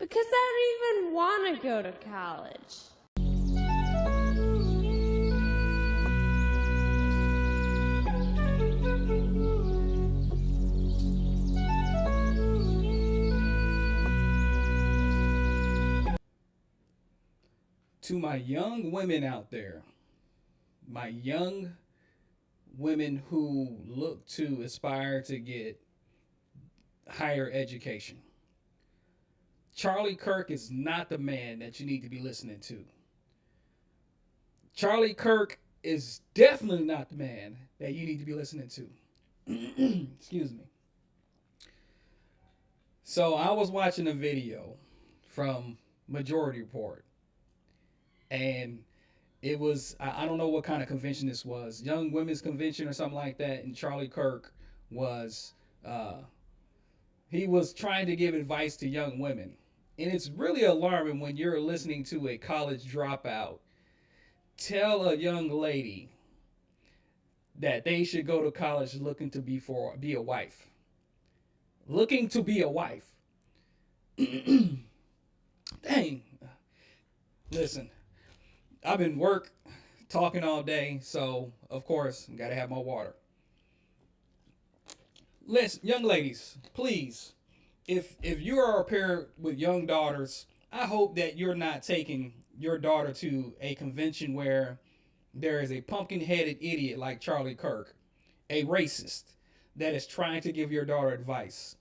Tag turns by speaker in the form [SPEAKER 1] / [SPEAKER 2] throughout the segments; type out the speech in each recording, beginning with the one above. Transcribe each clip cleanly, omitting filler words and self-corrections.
[SPEAKER 1] Because I don't even want to go to college.
[SPEAKER 2] To my young women out there, my young women who look to aspire to get higher education, Charlie Kirk is not the man that you need to be listening to. Charlie Kirk is definitely not the man that you need to be listening to. Excuse me. So I was watching a video from Majority Report, and it was I don't know what kind of convention this was, Young Women's Convention or something like that, and Charlie Kirk was uh, he was trying to give advice to young women, and it's really alarming when you're listening to a college dropout tell a young lady that they should go to college looking to be a wife, looking to be a wife. Dang. Listen, I've been work talking all day, so of course gotta have my water. Listen, young ladies, please, if you are a parent with young daughters, I hope that you're not taking your daughter to a convention where there is a pumpkin-headed idiot like Charlie Kirk, a racist that is trying to give your daughter advice.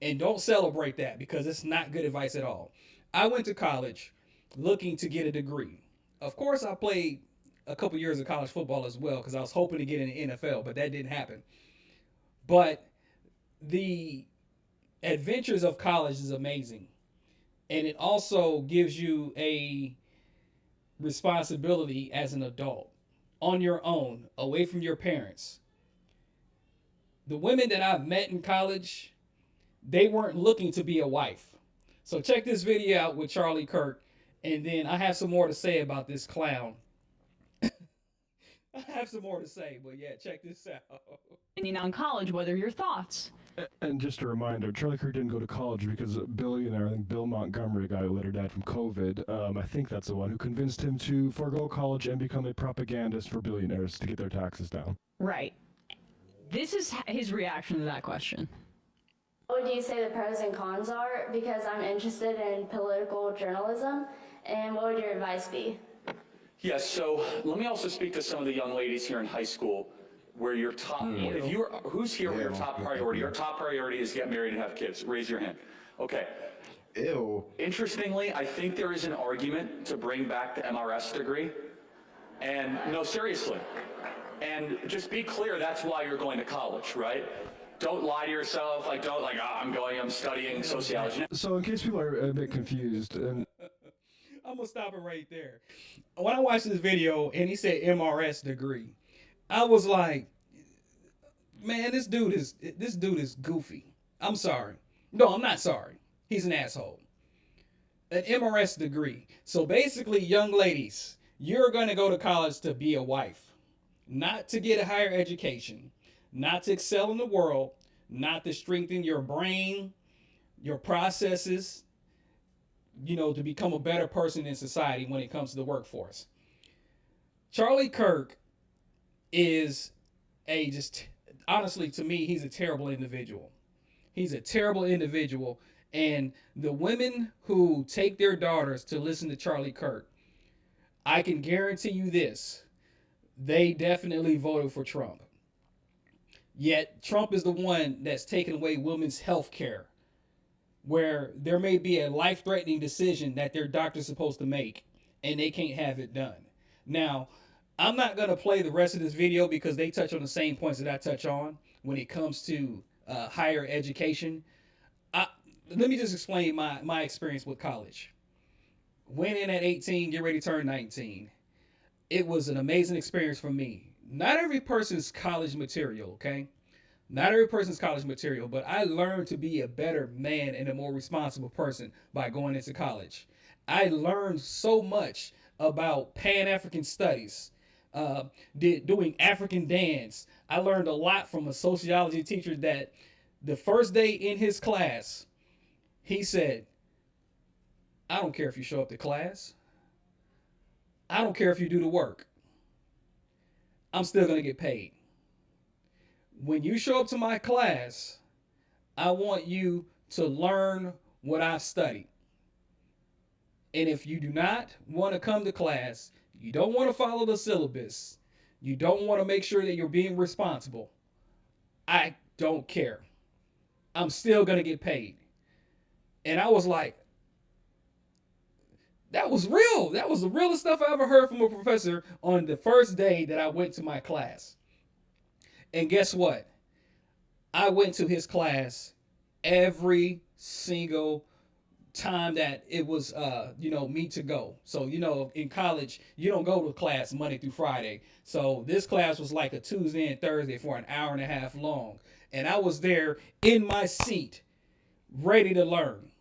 [SPEAKER 2] And don't celebrate that because it's not good advice at all. I went to college looking to get a degree. Of course, I played a couple years of college football as well because I was hoping to get in the NFL, but that didn't happen. But the adventures of college is amazing, and it also gives you a responsibility as an adult on your own, away from your parents. The women that I've met in college, they weren't looking to be a wife. So check this video out with Charlie Kirk, and then I have some more to say about this clown. I have some more to say, but yeah, check this out.
[SPEAKER 3] Opinion on college, what are your thoughts?
[SPEAKER 4] And just a reminder, Charlie Kirk didn't go to college because a billionaire, I think Bill Montgomery, a guy who later died from COVID, I think that's the one who convinced him to forego college and become a propagandist for billionaires to get their taxes down.
[SPEAKER 3] Right. This is his reaction to that question.
[SPEAKER 5] What would you say the pros and cons are? Because I'm interested in political journalism, and what would your advice be?
[SPEAKER 6] Yes, so let me also speak to some of the young ladies here in high school where your top, if you're, who's here where your top priority? Your top priority is get married and have kids. Raise your hand. Okay.
[SPEAKER 7] Ew.
[SPEAKER 6] Interestingly, I think there is an argument to bring back the MRS degree. And no, seriously. And just be clear, that's why you're going to college, right? Don't lie to yourself, like don't like, I'm studying sociology.
[SPEAKER 4] So in case people are a bit confused, and
[SPEAKER 2] I'm gonna stop it right there. When I watched this video and he said MRS degree, I was like, man, this dude is goofy. I'm sorry. No, I'm not sorry. He's an asshole. An MRS degree. So basically, young ladies, you're gonna go to college to be a wife, not to get a higher education, not to excel in the world, not to strengthen your brain, your processes, to become a better person in society when it comes to the workforce. Charlie Kirk is honestly, to me, he's a terrible individual. He's a terrible individual. And the women who take their daughters to listen to Charlie Kirk, I can guarantee you this, they definitely voted for Trump. Yet Trump is the one that's taken away women's health care, where there may be a life-threatening decision that their doctor's supposed to make, and they can't have it done. Now, I'm not going to play the rest of this video because they touch on the same points that I touch on when it comes to higher education. Let me just explain my experience with college. Went in at 18, get ready to turn 19. It was an amazing experience for me. Not every person's college material, okay? Not every person's college material, but I learned to be a better man and a more responsible person by going into college. I learned so much about Pan-African studies, doing African dance. I learned a lot from a sociology teacher that the first day in his class, he said, I don't care if you show up to class. I don't care if you do the work. I'm still going to get paid. When you show up to my class, I want you to learn what I've studied. And if you do not want to come to class, you don't want to follow the syllabus, you don't want to make sure that you're being responsible, I don't care. I'm still going to get paid. And I was like, that was real. That was the realest stuff I ever heard from a professor on the first day that I went to my class. And guess what? I went to his class every single time that it was me to go. So in college you don't go to class Monday through Friday. So this class was like a Tuesday and Thursday for an hour and a half long, and I was there in my seat ready to learn.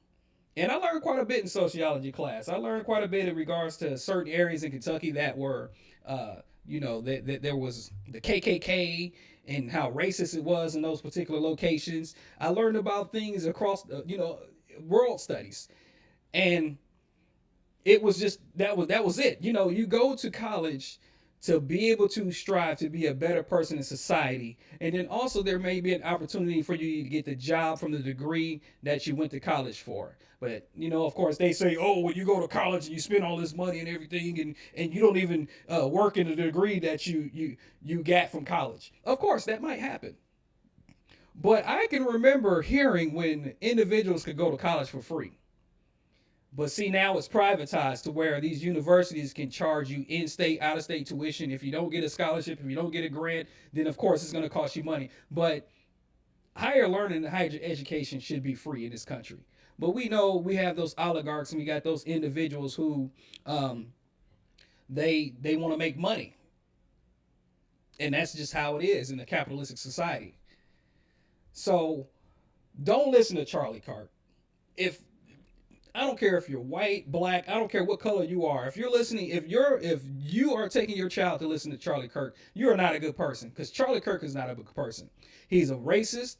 [SPEAKER 2] And I learned quite a bit in sociology class. I learned quite a bit in regards to certain areas in Kentucky that were that there was the KKK and how racist it was in those particular locations. I learned about things across world studies, and it was just that was it. You go to college to be able to strive to be a better person in society, and then also there may be an opportunity for you to get the job from the degree that you went to college for. But of course they say, oh, well, you go to college and you spend all this money and everything, and you don't even work in the degree that you got from college. Of course that might happen. But I can remember hearing when individuals could go to college for free. But see, now it's privatized to where these universities can charge you in-state, out-of-state tuition. If you don't get a scholarship, if you don't get a grant, then of course it's going to cost you money. But higher learning and higher education should be free in this country. But we know we have those oligarchs and we got those individuals who they want to make money. And that's just how it is in a capitalistic society. So don't listen to Charlie Kirk. I don't care if you're white, black, I don't care what color you are. If you are taking your child to listen to Charlie Kirk, you are not a good person, because Charlie Kirk is not a good person. He's a racist.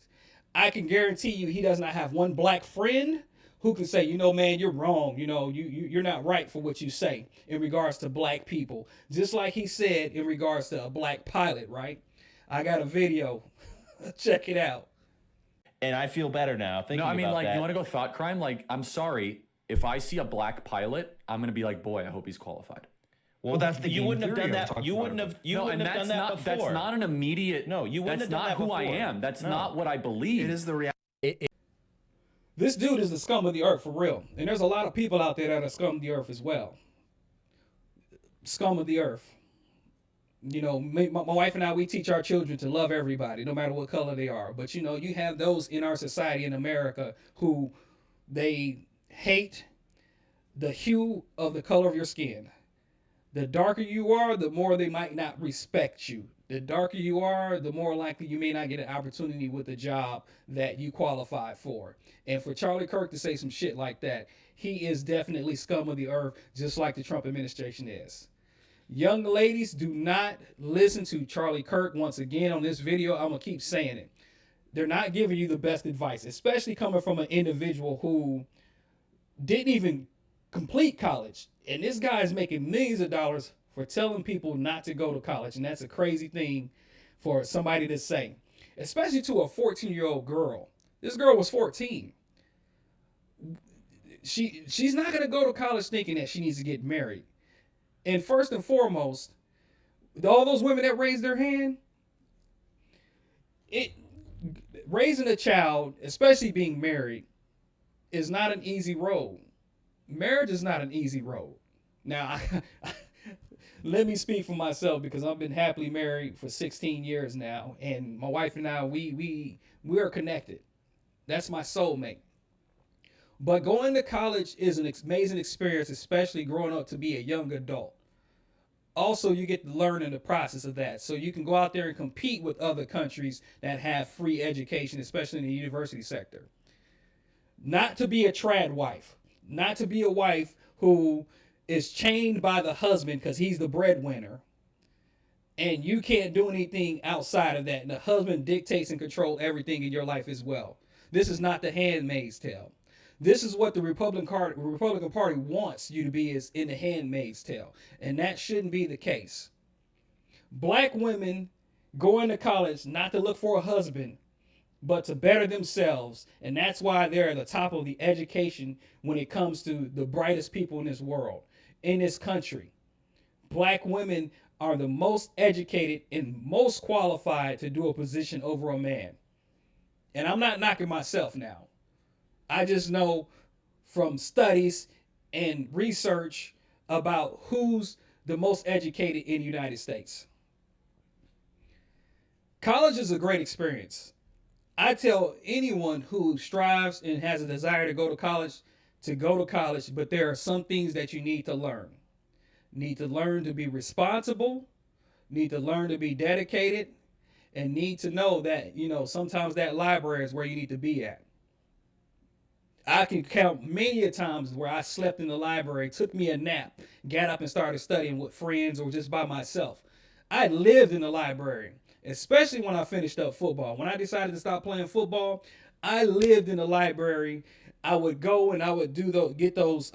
[SPEAKER 2] I can guarantee you he does not have one black friend who can say, man, you're wrong. You're not right for what you say in regards to black people. Just like he said in regards to a black pilot, right? I got a video. Check it out.
[SPEAKER 7] And I feel better now thinking about that.
[SPEAKER 6] No, I mean, you want to go thought crime? Like, I'm sorry, if I see a black pilot, I'm going to be like, boy, I hope he's qualified.
[SPEAKER 7] Well, that's the you wouldn't have done that. You wouldn't have done that before.
[SPEAKER 6] That's not an immediate.
[SPEAKER 7] No, you wouldn't have done that before.
[SPEAKER 6] That's not who I am. That's not what I believe.
[SPEAKER 8] It is the reality.
[SPEAKER 2] This dude is the scum of the earth for real. And there's a lot of people out there that are scum of the earth as well. Scum of the earth. My wife and I, we teach our children to love everybody, no matter what color they are. But you have those in our society in America who they hate the hue of the color of your skin. The darker you are, the more they might not respect you. The darker you are, the more likely you may not get an opportunity with the job that you qualified for. And for Charlie Kirk to say some shit like that, he is definitely scum of the earth, just like the Trump administration is. Young ladies, do not listen to Charlie Kirk. Once again, on this video, I'm going to keep saying it. They're not giving you the best advice, especially coming from an individual who didn't even complete college. And this guy is making millions of dollars for telling people not to go to college. And that's a crazy thing for somebody to say, especially to a 14-year-old girl. This girl was 14. She's not going to go to college thinking that she needs to get married. And first and foremost, all those women that raised their hand, raising a child, especially being married, is not an easy road. Marriage is not an easy road. Now, let me speak for myself, because I've been happily married for 16 years now, and my wife and I, we are connected. That's my soulmate. But going to college is an amazing experience, especially growing up to be a young adult. Also, you get to learn in the process of that. So you can go out there and compete with other countries that have free education, especially in the university sector. Not to be a trad wife. Not to be a wife who is chained by the husband because he's the breadwinner. And you can't do anything outside of that. And the husband dictates and controls everything in your life as well. This is not The Handmaid's Tale. This is what the Republican Party wants you to be, is in the Handmaid's Tale. And that shouldn't be the case. Black women going to college not to look for a husband, but to better themselves. And that's why they're at the top of the education when it comes to the brightest people in this world, in this country. Black women are the most educated and most qualified to do a position over a man. And I'm not knocking myself now. I just know from studies and research about who's the most educated in the United States. College is a great experience. I tell anyone who strives and has a desire to go to college, but there are some things that you need to learn. Need to learn to be responsible, need to learn to be dedicated, and need to know that, sometimes that library is where you need to be at. I can count many a times where I slept in the library, took me a nap, got up and started studying with friends or just by myself. I lived in the library, especially when I finished up football. When I decided to stop playing football, I lived in the library. I would go and I would get those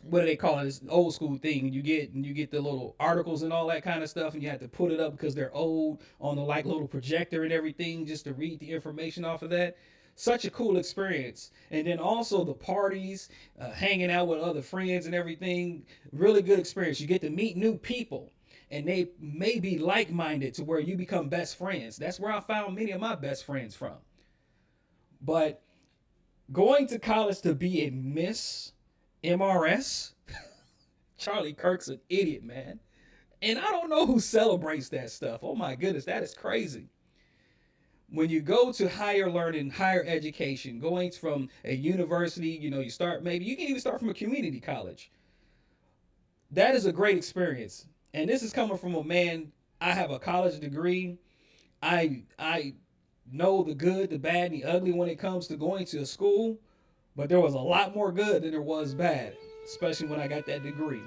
[SPEAKER 2] what do they call it? This old school thing. You get the little articles and all that kind of stuff, and you have to put it up because they're old on the little projector and everything, just to read the information off of that. Such a cool experience. And then also the parties, hanging out with other friends and everything. Really good experience. You get to meet new people, and they may be like-minded to where you become best friends. That's where I found many of my best friends from. But going to college to be a Miss MRS, Charlie Kirk's an idiot, man. And I don't know who celebrates that stuff. Oh my goodness, that is crazy. When you go to higher learning, higher education, going from a university, you can even start from a community college. That is a great experience. And this is coming from a man. I have a college degree. I know the good, the bad, and the ugly when it comes to going to a school. But there was a lot more good than there was bad, especially when I got that degree.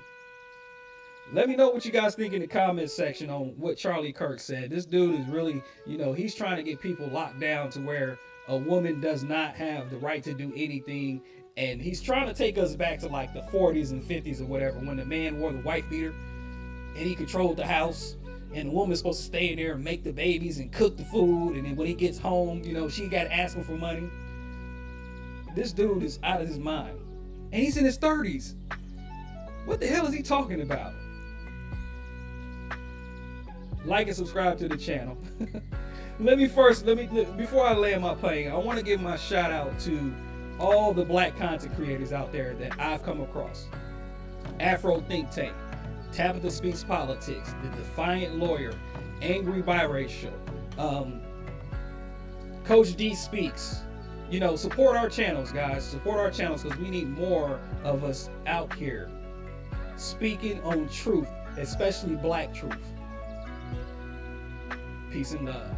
[SPEAKER 2] Let me know what you guys think in the comments section on what Charlie Kirk said. This dude is really, he's trying to get people locked down to where a woman does not have the right to do anything. And he's trying to take us back to the 40s and 50s or whatever, when the man wore the wife beater and he controlled the house. And the woman's supposed to stay in there and make the babies and cook the food. And then when he gets home, she got to ask him for money. This dude is out of his mind. And he's in his 30s. What the hell is he talking about? Like and subscribe to the channel. Before I land my plane, I want to give my shout out to all the black content creators out there that I've come across. Afro Think Tank, Tabitha Speaks Politics, The Defiant Lawyer, Angry Biracial, Coach D Speaks. Support our channels, guys. Support our channels, because we need more of us out here speaking on truth, especially black truth. Peace and love.